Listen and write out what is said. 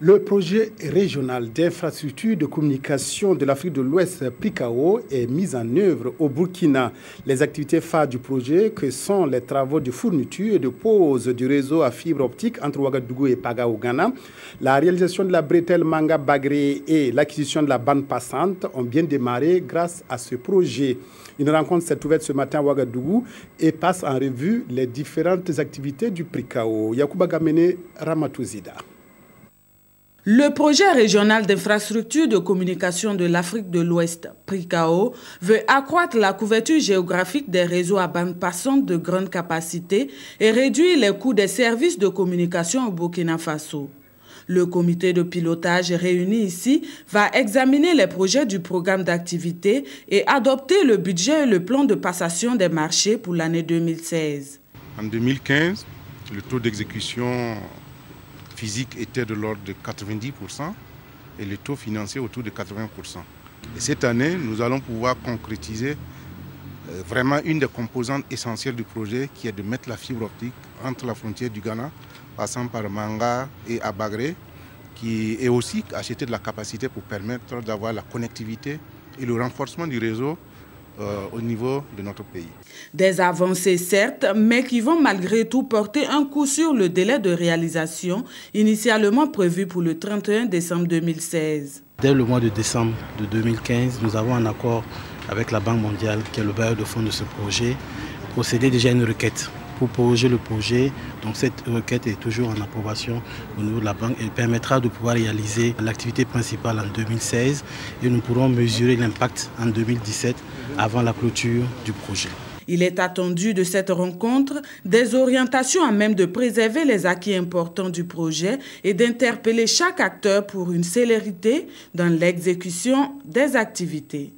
Le projet régional d'infrastructure de communication de l'Afrique de l'Ouest, PRICAO, est mis en œuvre au Burkina. Les activités phares du projet, que sont les travaux de fourniture et de pose du réseau à fibre optique entre Ouagadougou et Paga au Ghana, la réalisation de la bretelle Manga-Bagré et l'acquisition de la bande passante ont bien démarré grâce à ce projet. Une rencontre s'est ouverte ce matin à Ouagadougou et passe en revue les différentes activités du PRICAO. Yacouba Gamene, Ramatouzida. Le projet régional d'infrastructure de communication de l'Afrique de l'Ouest, PRICAO, veut accroître la couverture géographique des réseaux à bande passante de grande capacité et réduire les coûts des services de communication au Burkina Faso. Le comité de pilotage réuni ici va examiner les projets du programme d'activité et adopter le budget et le plan de passation des marchés pour l'année 2016. En 2015, le taux d'exécution physique était de l'ordre de 90% et le taux financier autour de 80%. Et cette année, nous allons pouvoir concrétiser vraiment une des composantes essentielles du projet qui est de mettre la fibre optique entre la frontière du Ghana, passant par Manga et Abagré, qui est aussi acheter de la capacité pour permettre d'avoir la connectivité et le renforcement du réseau au niveau de notre pays. Des avancées certes, mais qui vont malgré tout porter un coup sur le délai de réalisation initialement prévu pour le 31 décembre 2016. Dès le mois de décembre de 2015, nous avons un accord avec la Banque mondiale, qui est le bailleur de fonds de ce projet, procédé déjà à une requête pour proroger le projet. Donc cette requête est toujours en approbation au niveau de la banque. Elle permettra de pouvoir réaliser l'activité principale en 2016 et nous pourrons mesurer l'impact en 2017 avant la clôture du projet. Il est attendu de cette rencontre des orientations à même de préserver les acquis importants du projet et d'interpeller chaque acteur pour une célérité dans l'exécution des activités.